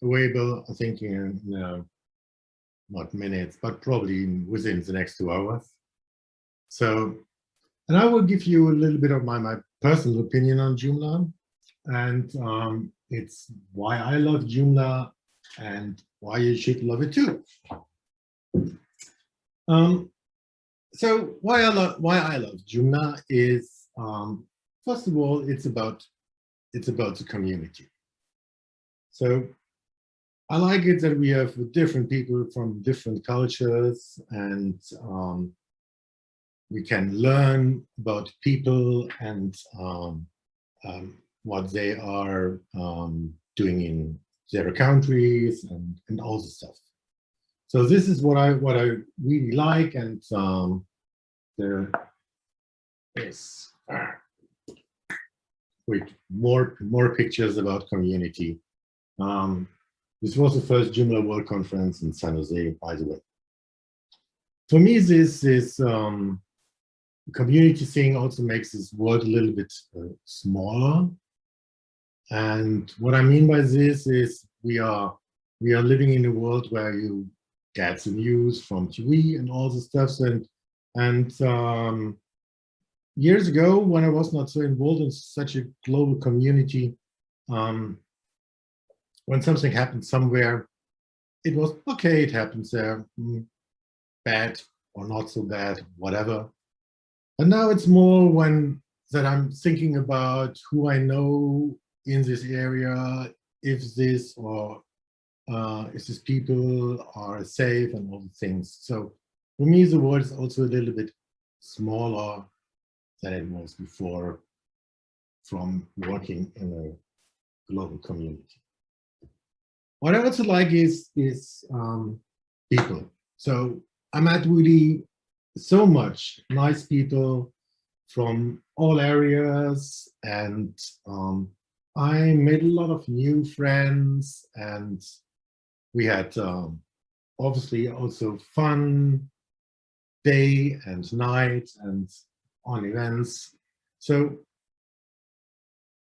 available, I think, in not minutes, but probably within the next 2 hours. So, and I will give you a little bit of my personal opinion on Joomla, and it's why I love Joomla and why you should love it too. So why I love Joomla is, first of all, it's about the community. So I like it that we have different people from different cultures, and we can learn about people and what they are doing in their countries and all the stuff. So this is what I really like, and there is more pictures about community. This was the first Joomla World Conference in San Jose, by the way. For me, this community thing also makes this world a little bit smaller. And what I mean by this is we are living in a world where you get the news from TV and all the stuff. And years ago, when I was not so involved in such a global community, when something happened somewhere, it was okay, it happens there, bad or not so bad, whatever. And now it's more that I'm thinking about who I know in this area, if these people are safe and all the things. So for me, the world is also a little bit smaller than it was before from working in a global community. What I also like is people. So I met really so much nice people from all areas, and I made a lot of new friends, and we had obviously also fun day and night and on events. So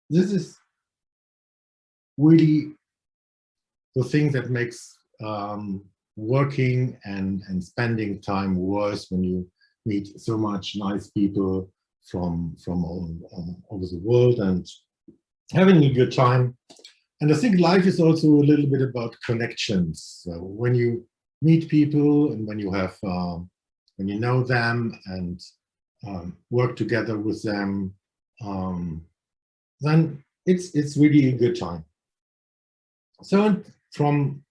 this is really the thing that makes working and spending time worse, when you meet so much nice people from all over the world and having a good time. And I think life is also a little bit about connections. So when you meet people and when you have when you know them and work together with them, then it's really a good time. So from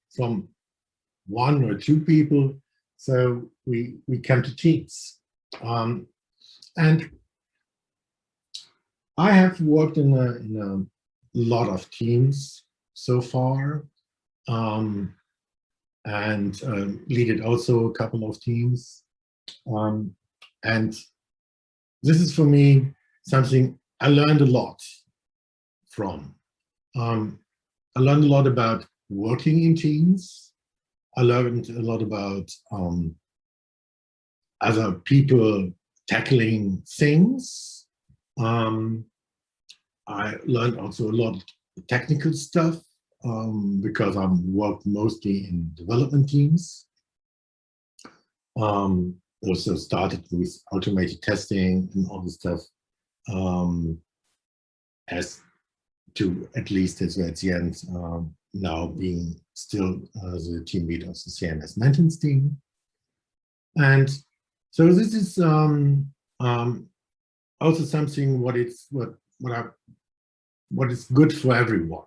one or two people, so we come to teams, and I have worked in a lot of teams so far, and leaded also a couple of teams, and this is for me something I learned a lot from. I learned a lot about working in teams. I learned a lot about other people tackling things. I learned also a lot of technical stuff because I worked mostly in development teams. Also started with automated testing and all this stuff, as to at least as at the end, now being still the team lead of the CMS maintenance team. And so this is also something what is good for everyone.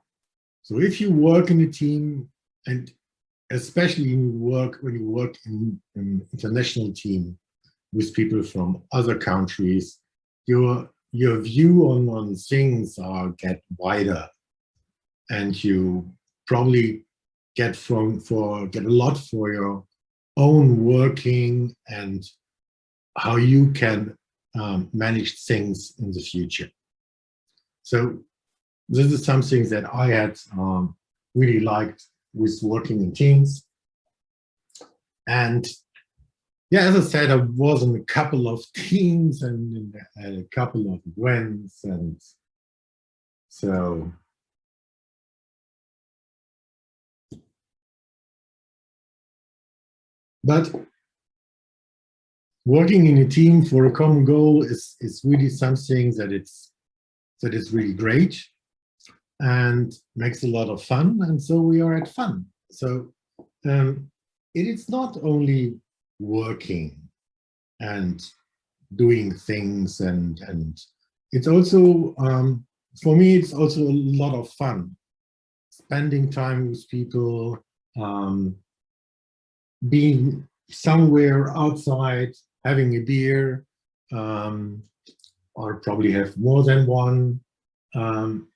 So if you work in a team, and especially when you work in an international team with people from other countries, your view on things get wider, and you probably get a lot for your own working and how you can manage things in the future. So this is something that I had really liked with working in teams. And yeah, as I said, I was in a couple of teams and a couple of events, and so But working in a team for a common goal is really something that is really great and makes a lot of fun. And so we are at fun. So it is not only working and doing things, and it's also, for me, it's also a lot of fun. Spending time with people, being somewhere outside, having a beer, or probably have more than one. And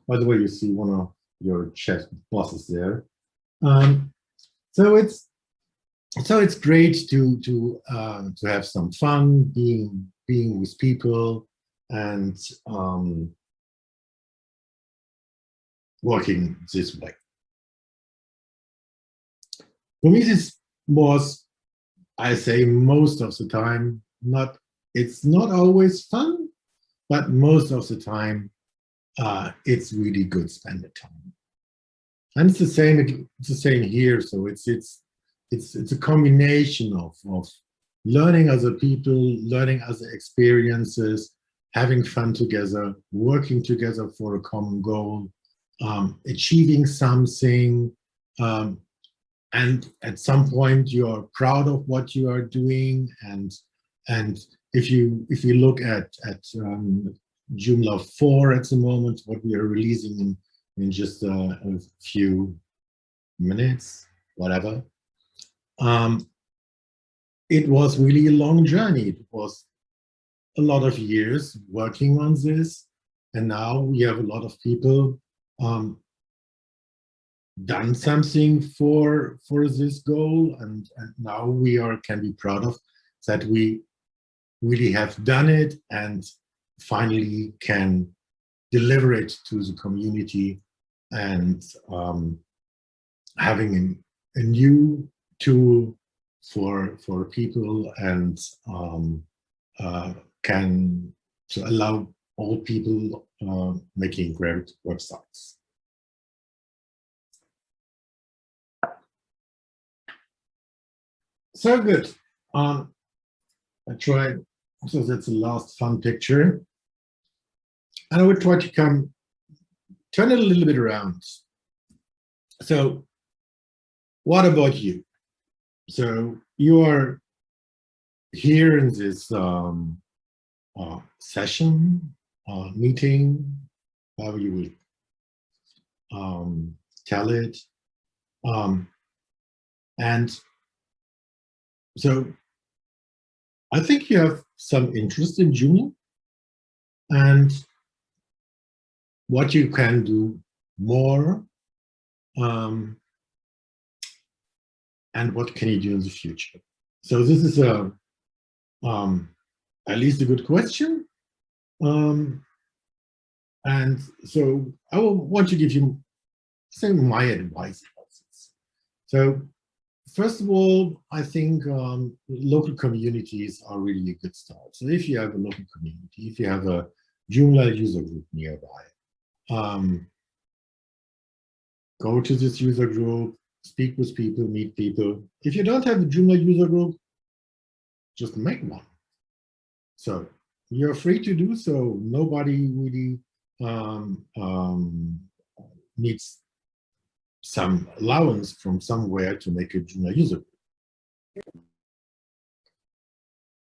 by the way, you see one of your chat bosses there. So it's great to have some fun, being with people, and working this way. For me, this was, I say, most of the time, it's not always fun, but most of the time it's really good spending time. And it's the same here. So it's a combination of learning other people, learning other experiences, having fun together, working together for a common goal, achieving something, and at some point you are proud of what you are doing. And if you look at Joomla 4 at the moment, what we are releasing in just a few minutes, whatever. It was really a long journey. It was a lot of years working on this, and now we have a lot of people done something for this goal, and now we can be proud of that we really have done it and finally can deliver it to the community, and having a new tool for people, and can to allow all people making great websites. So good. I tried, so that's the last fun picture. And I would try to turn it a little bit around. So what about you? So you are here in this session, meeting, however you would tell it. And so I think you have some interest in Joomla and what you can do more, and what can you do in the future. So this is at least a good question. And so I will want to give you my advice about this. So first of all, I think local communities are really a good start. So if you have a local community, if you have a Joomla user group nearby, go to this user group, speak with people, meet people. If you don't have a Joomla user group, just make one. So you're free to do so. Nobody really needs some allowance from somewhere to make a Joomla user group.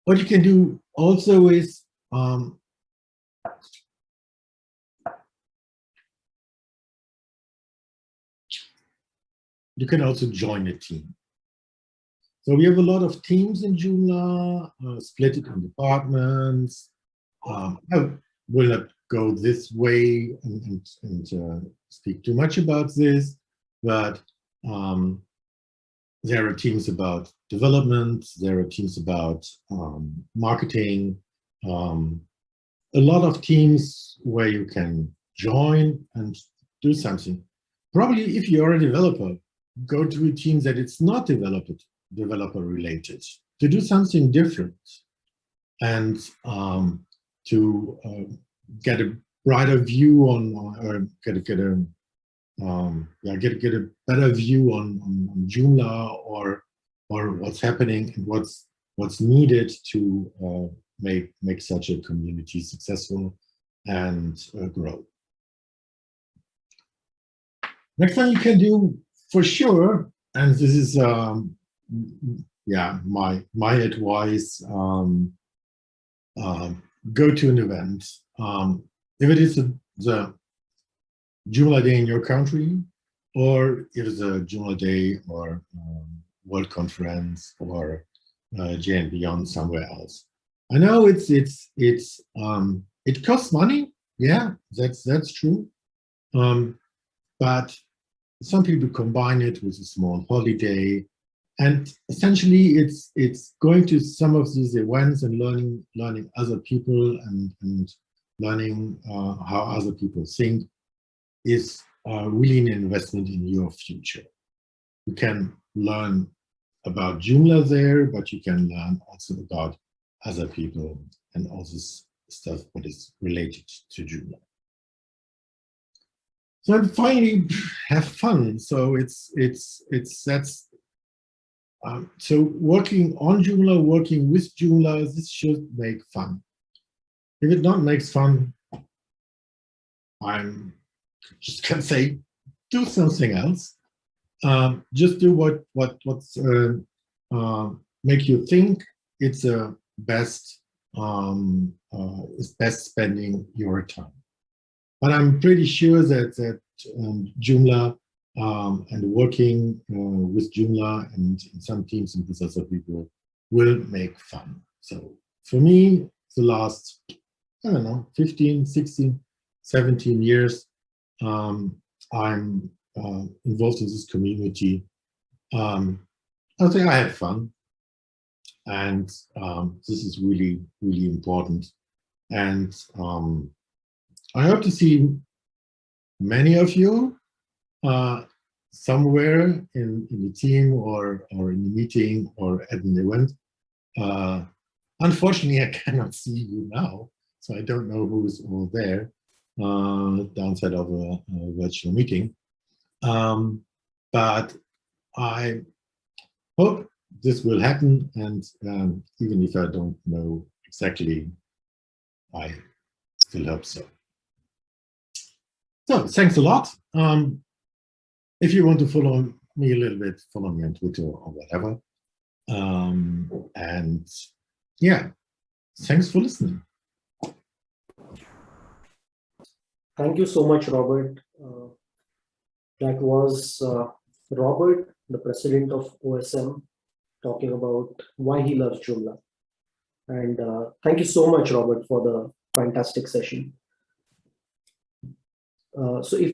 What you can do also is you can also join a team. So we have a lot of teams in Joomla, split it in departments. I will not go this way and speak too much about this, but there are teams about development, there are teams about marketing, a lot of teams where you can join and do something. Probably if you're a developer, go to a team that it's not developer related, to do something different, and to get a brighter view on, or get a yeah, get a better view on Joomla or what's happening and what's needed to make such a community successful and grow. Next one you can do for sure, and this is yeah, my advice, go to an event. If it is the Joomla Day in your country, or if it's a Joomla Day or World Conference or J and Beyond somewhere else. I know it costs money. Yeah, that's true. But some people combine it with a small holiday, and essentially it's going to some of these events and learning other people and learning how other people think is really an investment in your future. You can learn about Joomla there, but you can learn also about other people and all this stuff what is related to Joomla. So and finally, have fun. So that's so working on Joomla, working with Joomla, this should make fun. If it not makes fun, I'm just can say do something else. Just do what's make you think it's best is best spending your time. But I'm pretty sure that Joomla and working with Joomla and in some teams and with other people will make fun. So for me, the last, I don't know, 15, 16, 17 years, I'm involved in this community. I think I had fun. And this is really, really important. And I hope to see many of you somewhere in the team or in the meeting or at an event. Unfortunately, I cannot see you now, so I don't know who's all there downside of a virtual meeting. But I hope this will happen, and even if I don't know exactly, I still hope so. So thanks a lot. If you want to follow me a little bit, follow me on Twitter or whatever. And yeah, thanks for listening. Thank you so much, Robert. That was Robert, the president of OSM, talking about why he loves Joomla. And thank you so much, Robert, for the fantastic session. So if